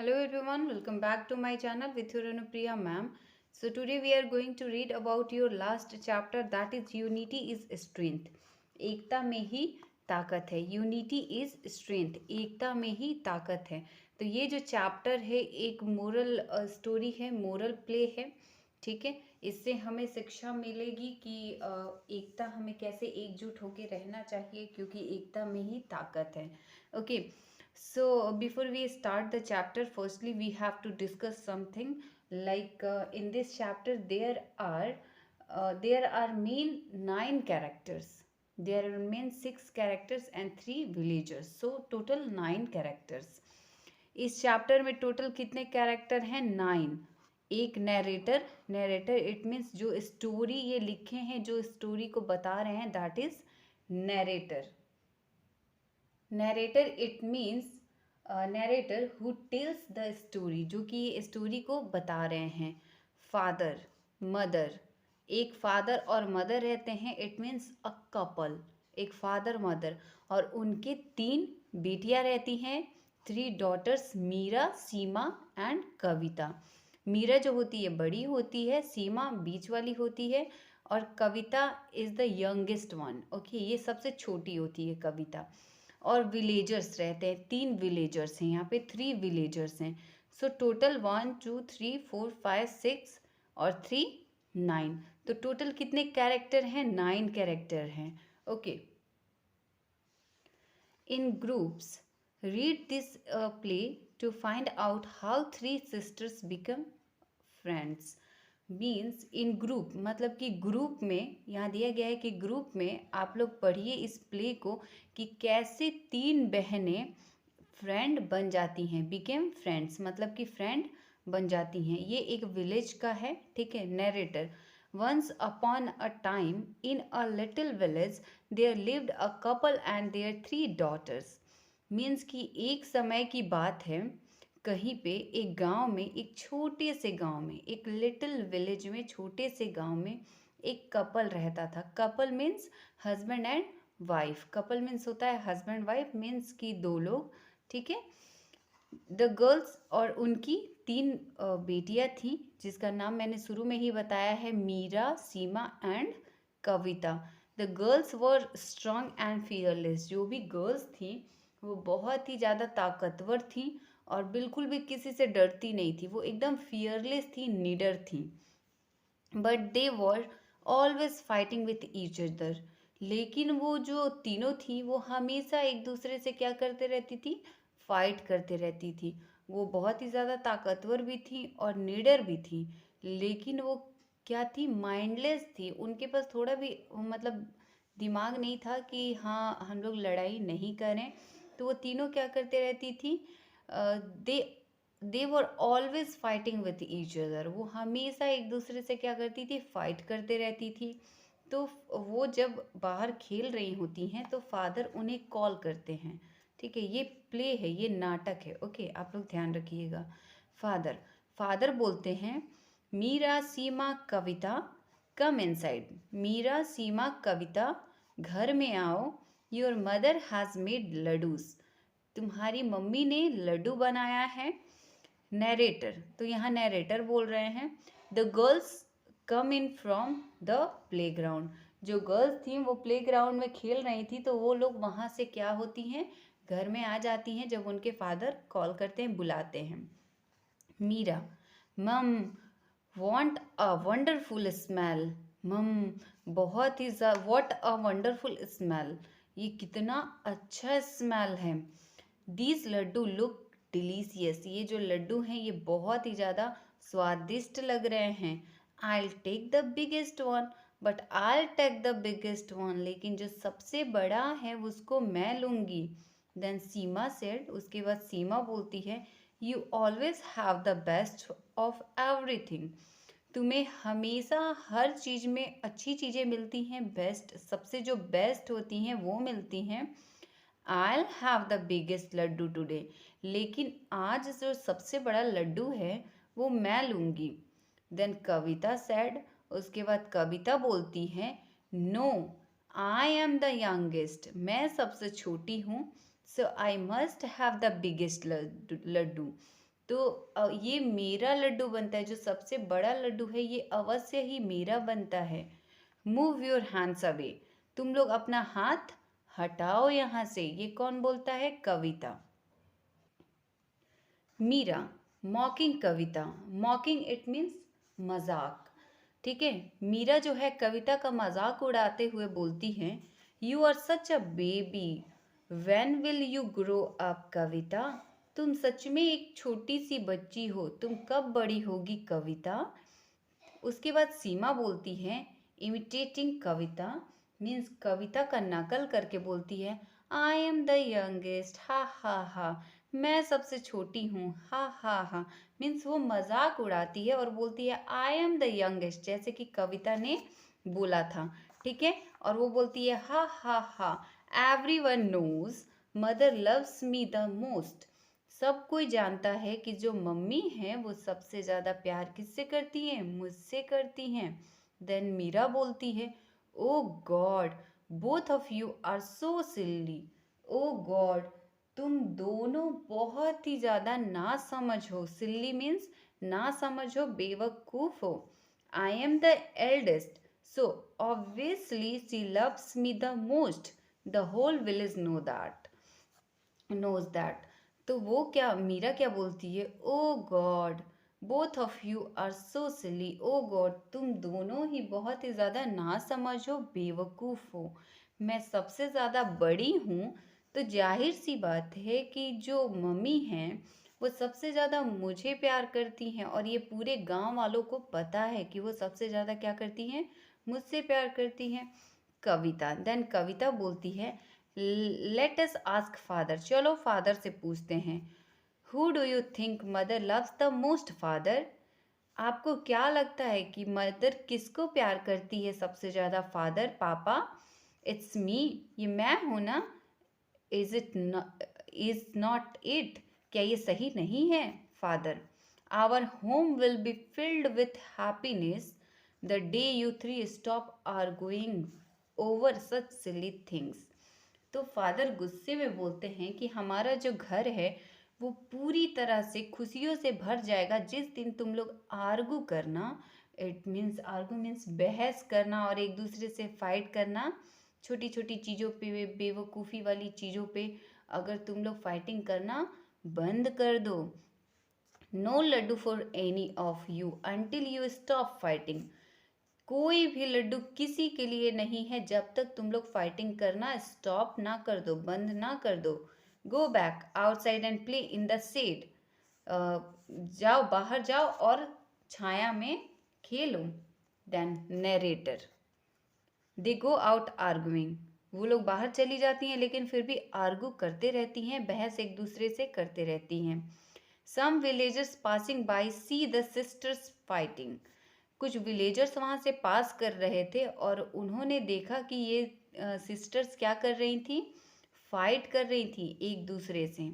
Hello everyone, welcome back to my channel with your Anupriya ma'am. So today we are going to read about your last chapter, that is Unity is Strength. एकता में ही ताकत है. Unity is strength, एकता में ही ताकत है. तो ये जो chapter है एक मोरल स्टोरी है, मोरल प्ले है. ठीक है, इससे हमें शिक्षा मिलेगी कि एकता, हमें कैसे एकजुट होकर रहना चाहिए, क्योंकि एकता में ही ताकत है. Okay. So before we start the chapter, firstly we have to discuss something like in this chapter there are main 9 characters. There are main 6 characters and 3 villagers. So total 9 characters. इस चैप्टर में total कितने character हैं? 9. एक narrator. Narrator it means जो story ये लिखे हैं, जो स्टोरी को बता रहे हैं, that is narrator. Narrator it means narrator who tells the story, जो कि ये स्टोरी को बता रहे हैं. फादर, मदर, एक फादर और मदर रहते हैं, इट मीन्स अ कपल. एक फादर मदर और उनके 3 बेटियां रहती हैं, 3 डॉटर्स, मीरा, सीमा एंड कविता. मीरा जो होती है बड़ी होती है, सीमा बीच वाली होती है और Kavita is the youngest one. Okay, ये सबसे छोटी होती है कविता. और विलेजर्स रहते हैं, 3 विलेजर्स हैं, यहाँ पे 3 विलेजर्स हैं. सो टोटल 1 2 3 4 5 6 और 3 9. तो टोटल कितने कैरेक्टर हैं? 9 कैरेक्टर हैं. Okay. In groups read this play to find out how 3 sisters become friends. Means in group, मतलब कि ग्रुप में, यहाँ दिया गया है कि ग्रुप में आप लोग पढ़िए इस प्ले को कि कैसे 3 बहनें फ्रेंड बन जाती हैं. बिकेम फ्रेंड्स मतलब कि फ्रेंड बन जाती हैं. ये एक विलेज का है. ठीक है. Narrator. Once upon a time in a little village there lived a couple and their 3 daughters. Means कि एक समय की बात है, कहीं पे एक गांव में, एक छोटे से गांव में, एक लिटिल विलेज में, छोटे से गांव में एक कपल रहता था. Couple means husband and wife. Couple means होता है हस्बैंड वाइफ, मीन्स कि 2 लोग. ठीक है. द गर्ल्स, और उनकी 3 बेटियां थी, जिसका नाम मैंने शुरू में ही बताया है, Meera, Seema and Kavita. The girls were strong and fearless. जो भी गर्ल्स थी वो बहुत ही ज़्यादा ताकतवर थी और बिल्कुल भी किसी से डरती नहीं थी. वो एकदम फियरलेस थी, निडर थी. But they were always fighting with each other. लेकिन वो जो तीनों थी वो हमेशा एक दूसरे से क्या करते रहती थी? फाइट करते रहती थी. वो बहुत ही ज़्यादा ताकतवर भी थी और निडर भी थी, लेकिन वो क्या थी? माइंडलेस थी. उनके पास थोड़ा भी मतलब दिमाग नहीं था कि हाँ हम लोग लड़ाई नहीं करें. तो वो तीनों क्या करते रहती थी? They they were always fighting with each other. वो हमेशा एक दूसरे से क्या करती थी? फाइट करते रहती थी. तो वो जब बाहर खेल रही होती हैं तो फादर उन्हें कॉल करते हैं. ठीक है, ये प्ले है, ये नाटक है. ओके, आप लोग ध्यान रखिएगा. फादर फादर बोलते हैं, मीरा, सीमा, कविता, कम इनसाइड. मीरा, सीमा, कविता, घर में आओ. Your mother has made laddoos. तुम्हारी मम्मी ने लड्डू बनाया है. नरेटर, तो यहाँ नरेटर बोल रहे हैं, the girls come in from the playground. जो गर्ल्स थी वो प्लेग्राउंड में खेल रही थी, तो वो लोग वहाँ से क्या होती हैं? घर में आ जाती हैं जब उनके फादर कॉल करते हैं, बुलाते हैं. मीरा, मम want a wonderful smell. Hmm बहुत ही वॉट अ वंडरफुल स्मेल. ये कितना अच्छा स्मेल है. These laddoo look delicious. ये जो लड्डू हैं ये बहुत ही ज़्यादा स्वादिष्ट लग रहे हैं. I take the biggest one. But I take the biggest one. लेकिन जो सबसे बड़ा है उसको मैं लूँगी. Then Seema said. उसके बाद सीमा बोलती है, you always have the best of everything. तुम्हें हमेशा हर चीज़ में अच्छी चीज़ें मिलती हैं, बेस्ट, सबसे जो बेस्ट होती हैं वो मिलती हैं. I'll have the biggest laddoo today. लेकिन आज जो सबसे बड़ा लड्डू है वो मैं लूँगी. Then Kavita said. उसके बाद कविता बोलती है, no, I am the youngest. मैं सबसे छोटी हूँ, so I must have the biggest laddoo. तो ये मेरा लड्डू बनता है, जो सबसे बड़ा लड्डू है ये अवश्य ही मेरा बनता है। मूव योर हैंड्स अवे, तुम लोग अपना हाथ हटाओ यहाँ से। ये कौन बोलता है? Kavita. Meera, mocking Kavita. Mocking it means मजाक। ठीक है, मीरा जो है कविता का मजाक उड़ाते हुए बोलती हैं, you are such a baby, when will you grow up Kavita. तुम सच में एक छोटी सी बच्ची हो, तुम कब बड़ी होगी कविता। उसके बाद सीमा बोलती है, इमिटेटिंग कविता मीन्स कविता का नकल करके बोलती है, आई एम द यंगेस्ट, हा हा हा, मैं सबसे छोटी हूँ, हा हा हा। मीन्स वो मजाक उड़ाती है और बोलती है आई एम द यंगेस्ट, जैसे कि कविता ने बोला था। ठीक है, और वो बोलती है हा हा हा, everyone knows mother loves me the most. सब कोई जानता है कि जो मम्मी है वो सबसे ज्यादा प्यार किससे करती हैं? मुझसे करती हैं। देन मीरा बोलती है, oh god, both of you are so silly. Oh god, तुम दोनों बहुत ही ज्यादा ना समझ हो। सिल्ली मीन्स ना समझ हो, बेवकूफ हो। I am the eldest, so obviously she loves me the most, the whole village knows that. तो वो क्या, मीरा क्या बोलती है, oh god, both of you are so silly. Oh god, तुम दोनों ही बहुत ही ज़्यादा ना समझो, बेवकूफ़ हो। मैं सबसे ज़्यादा बड़ी हूँ, तो जाहिर सी बात है कि जो मम्मी हैं वो सबसे ज़्यादा मुझे प्यार करती हैं, और ये पूरे गांव वालों को पता है कि वो सबसे ज़्यादा क्या करती हैं? मुझसे प्यार करती हैं। कविता, देन कविता बोलती है, लेट अस आस्क फादर, चलो फादर से पूछते हैं। Who do you think mother loves the most father. आपको क्या लगता है कि मदर किसको प्यार करती है सबसे ज़्यादा? फादर, पापा। इट्स मी, ये मैं हूँ ना। इज नॉट इट, क्या ये सही नहीं है? Father, our home will be filled with happiness the day you three stop are going over such silly things. तो फादर गुस्से में बोलते हैं कि हमारा जो घर है वो पूरी तरह से खुशियों से भर जाएगा जिस दिन तुम लोग आर्गू करना। इट मीन्स आर्गू मीन्स बहस करना और एक दूसरे से फाइट करना, छोटी छोटी चीज़ों पे, बेवकूफ़ी वाली चीज़ों पे अगर तुम लोग फाइटिंग करना बंद कर दो। No laddoo for any of you until you stop fighting. कोई भी लड्डू किसी के लिए नहीं है जब तक तुम लोग फाइटिंग करना स्टॉप ना कर दो, बंद ना कर दो। Go back outside and play in the shade, जाओ, बाहर जाओ और छाया में खेलो। Then narrator, they go out arguing, वो लोग बाहर चली जाती हैं लेकिन फिर भी आर्गू करते रहती हैं, बहस एक दूसरे से करते रहती हैं। Some villagers passing by see the sisters fighting, कुछ विलेजर्स वहाँ से पास कर रहे थे और उन्होंने देखा कि ये सिस्टर्स क्या कर रही थी? फाइट कर रही थी एक दूसरे से।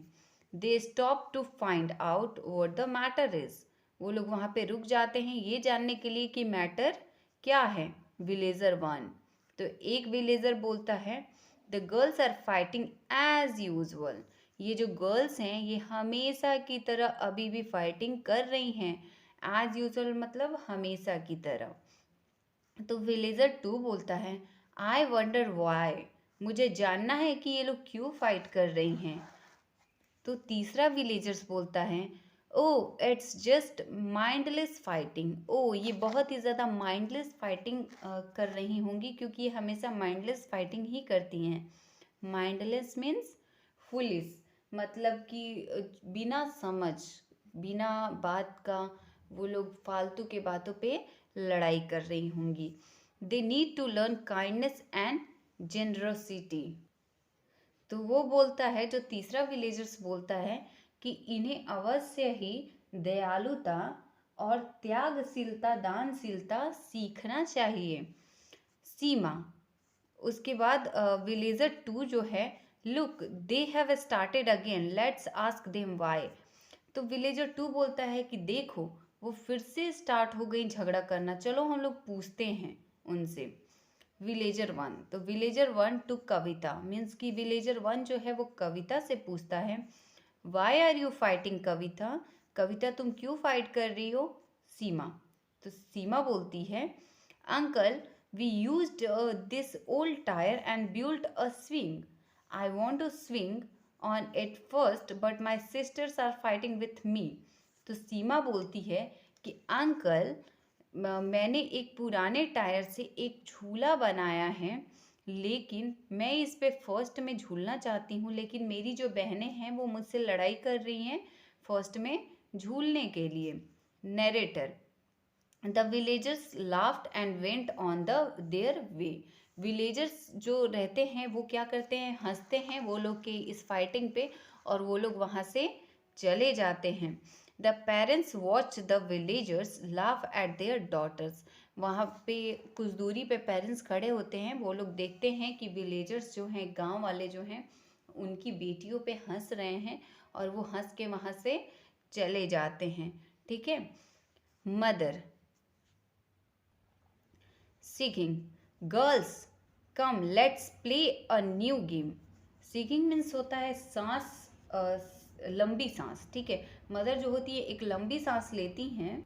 They stop to find out what the matter is, वो लोग वहाँ पे रुक जाते हैं ये जानने के लिए कि मैटर क्या है। विलेजर वन, तो एक विलेजर बोलता है, the girls are fighting as usual, ये जो गर्ल्स हैं ये हमेशा की तरह अभी भी फाइटिंग कर रही हैं। एज यूजल मतलब हमेशा की तरह। तो विलेजर टू बोलता है, आई वंडर वाई, मुझे जानना है कि ये लोग क्यों फाइट कर रही हैं। तो तीसरा विलेजर्स बोलता है, oh it's just mindless fighting. Oh ये बहुत ही ज़्यादा माइंडलेस फाइटिंग कर रही होंगी क्योंकि ये हमेशा माइंडलेस फाइटिंग ही करती हैं। माइंडलेस मीन्स फुलिस, मतलब कि बिना समझ, बिना बात का वो लोग फालतू के बातों पे लड़ाई कर रही होंगी। They need to learn kindness and generosity. तो वो बोलता है, जो तीसरा विलेजर्स बोलता है कि इन्हें अवश्य ही दयालुता और त्यागशीलता, दानशीलता सीखना चाहिए। सीमा, उसके बाद विलेजर टू जो है, look they have started again, let's ask them why. तो विलेजर टू बोलता है कि देखो वो फिर से स्टार्ट हो गई झगड़ा करना, चलो हम लोग पूछते हैं उनसे। विलेजर वन, तो विलेजर वन टू कविता मीन्स कि विलेजर वन जो है वो कविता से पूछता है, वाई आर यू फाइटिंग कविता, कविता तुम क्यों फाइट कर रही हो? सीमा, तो सीमा बोलती है, uncle we used this old tyre and built a swing. I want to swing on it first but my sisters are fighting with me. तो सीमा बोलती है कि अंकल मैंने एक पुराने टायर से एक झूला बनाया है, लेकिन मैं इस पे फर्स्ट में झूलना चाहती हूँ, लेकिन मेरी जो बहनें हैं वो मुझसे लड़ाई कर रही हैं फर्स्ट में झूलने के लिए। Narrator, the villagers laughed and went on the their way. Villagers जो रहते हैं वो क्या करते हैं, हंसते हैं वो लोग के इस फाइटिंग पे, और वो लोग वहाँ से चले जाते हैं। The parents watch the villagers laugh at their daughters. वहाँ पे कुछ दूरी पे पेरेंट्स खड़े होते हैं, वो लोग देखते हैं कि विलेजर्स जो हैं, गांव वाले जो हैं, उनकी बेटियों पे हंस रहे हैं, और वो हंस के वहाँ से चले जाते हैं। ठीक है। Mother sighing, girls come let's play a new game. Sighing means होता है सांस, लंबी सांस। ठीक है। मदर जो होती है एक लंबी सांस लेती हैं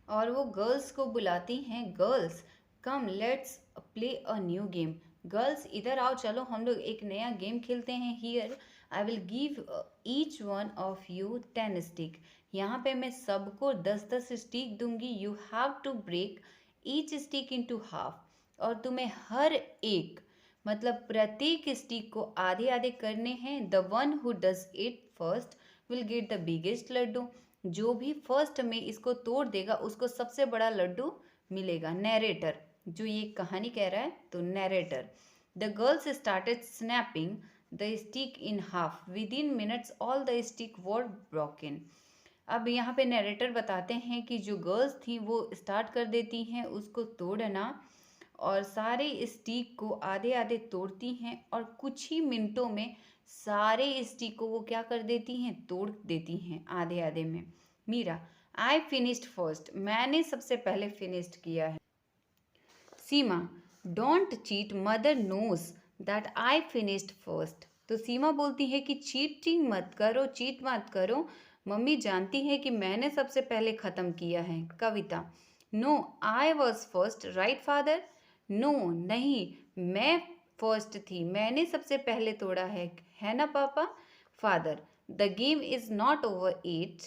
और वो गर्ल्स को बुलाती हैं, girls come let's play a new game. Girls इधर आओ, चलो हम लोग एक नया गेम खेलते हैं। Here I will give each one of you 10 stick. यहाँ पे मैं सबको 10-10 स्टिक दूंगी। You have to break each stick into half. और तुम्हें हर एक, मतलब प्रत्येक स्टिक को आधे आधे करने हैं। The one who does it first will get the biggest laddoo. जो भी फर्स्ट में इसको तोड़ देगा उसको सबसे बड़ा लड्डू मिलेगा। नैरेटर, जो ये कहानी कह रहा है, तो narrator, the girls started snapping the stick in half with in minutes all the stick were broken. अब यहाँ पे नैरेटर बताते हैं कि जो गर्ल्स थी वो स्टार्ट कर देती हैं उसको तोड़ना, और सारे स्टिक को आधे आधे तोड़ती हैं, और कुछ ही मिनटों में सारे स्टिक को वो क्या कर देती हैं, तोड़ देती हैं आधे आधे में। मीरा, आई फिनिश्ड फर्स्ट, मैंने सबसे पहले फिनिश्ड किया है। Seema, don't cheat, mother knows that I finished first. तो सीमा बोलती है कि चीटिंग मत करो, चीट मत करो, मम्मी जानती है कि मैंने सबसे पहले ख़त्म किया है। Kavita, no I was first right father. No नहीं, मैं फर्स्ट थी, मैंने सबसे पहले तोड़ा है ना पापा। Father, the game is not over it,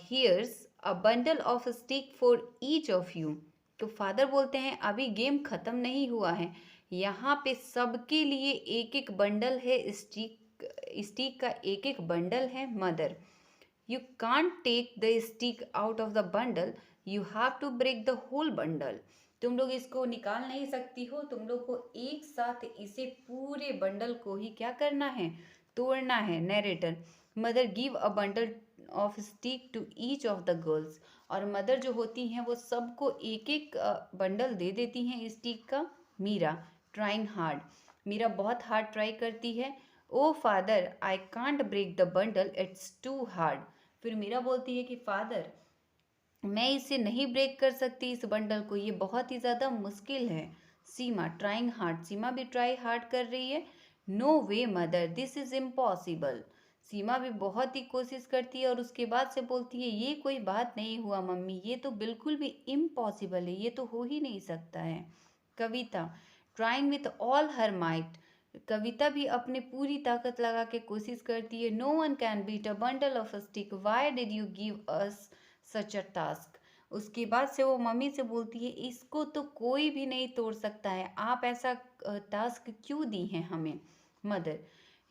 here's a bundle of stick for each of you. तो फादर बोलते हैं अभी गेम खत्म नहीं हुआ है, यहाँ पे सबके लिए एक एक बंडल है, स्टिक स्टिक का एक एक बंडल है। Mother, you can't take the stick out of the bundle, you have to break the whole bundle. तुम लोग इसको निकाल नहीं सकती हो, तुम लोग को एक साथ इसे पूरे बंडल को ही क्या करना है, तोड़ना है। Narrator, mother give a bundle of stick to each of the girls. और मदर जो होती हैं वो सबको एक एक बंडल दे देती हैं स्टिक का। मीरा, ट्राइंग हार्ड, मीरा बहुत हार्ड ट्राई करती है। Oh father I can't break the bundle, it's too hard. फिर मीरा बोलती है कि फादर मैं इसे नहीं ब्रेक कर सकती, इस बंडल को, ये बहुत ही ज़्यादा मुश्किल है। सीमा, ट्राइंग हार्ड, सीमा भी ट्राई हार्ड कर रही है। No way mother, this is impossible. Seema भी बहुत ही कोशिश करती है और उसके बाद से बोलती है ये कोई बात नहीं हुआ मम्मी, ये तो बिल्कुल भी इम्पॉसिबल है, ये तो हो ही नहीं सकता है। Kavita, trying with all her might, Kavita भी अपने पूरी ताकत लगा के कोशिश करती है। No one can beat a bundle of stick, why did you give us such a task. उसके बाद से वो मम्मी से बोलती है इसको तो कोई भी नहीं तोड़ सकता है, आप ऐसा टास्क क्यों दी हैं हमें। Mother,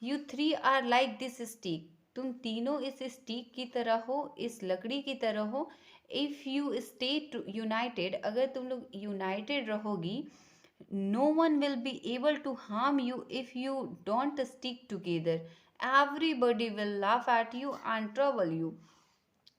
you three are like this stick, तुम तीनों इस स्टिक की तरह हो, इस लकड़ी की तरह हो। इफ़ यू स्टे यूनाइटेड, अगर तुम लोग यूनाइटेड रहोगी, no one will be able to harm you if you don't stick together, everybody will laugh at you and trouble you.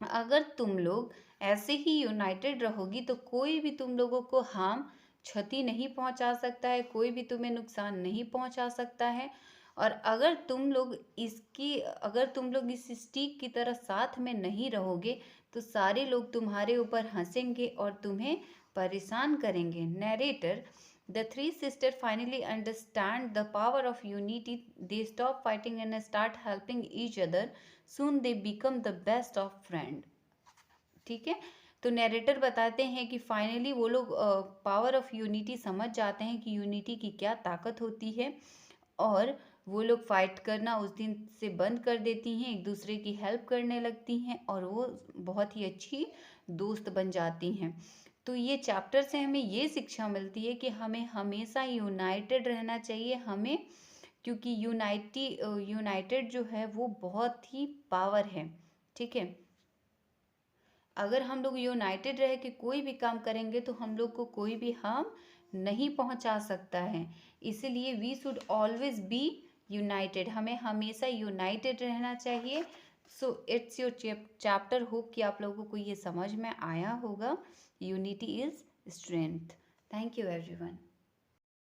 अगर तुम लोग ऐसे ही यूनाइटेड रहोगी तो कोई भी तुम लोगों को हार्म, क्षति नहीं पहुंचा सकता है, कोई भी तुम्हें नुकसान नहीं पहुंचा सकता है। और अगर तुम लोग इस स्टिक की तरह साथ में नहीं रहोगे तो सारे लोग तुम्हारे ऊपर हंसेंगे और तुम्हें परेशान करेंगे। Narrator, the three sister finally understand the power of unity, they stop fighting and start helping each other. soon they become the best of friend। ठीक है, तो नैरेटर बताते हैं कि फाइनली वो लोग पावर ऑफ यूनिटी समझ जाते हैं कि यूनिटी की क्या ताकत होती है, और वो लोग फाइट करना उस दिन से बंद कर देती हैं, एक दूसरे की हेल्प करने लगती हैं, और वो बहुत ही अच्छी दोस्त बन जाती हैं। तो ये चैप्टर से हमें ये शिक्षा मिलती है कि हमें हमेशा यूनाइटेड रहना चाहिए हमें, क्योंकि यूनाइटेड जो है वो बहुत ही पावर है। ठीक है, अगर हम लोग यूनाइटेड रह के कोई भी काम करेंगे तो हम लोग को कोई भी हार्म नहीं पहुंचा सकता है। इसीलिए we should always be united, हमें हमेशा यूनाइटेड रहना चाहिए। So it's your chapter, hope कि आप लोगों को ये समझ में आया होगा। Unity is strength. Thank you everyone.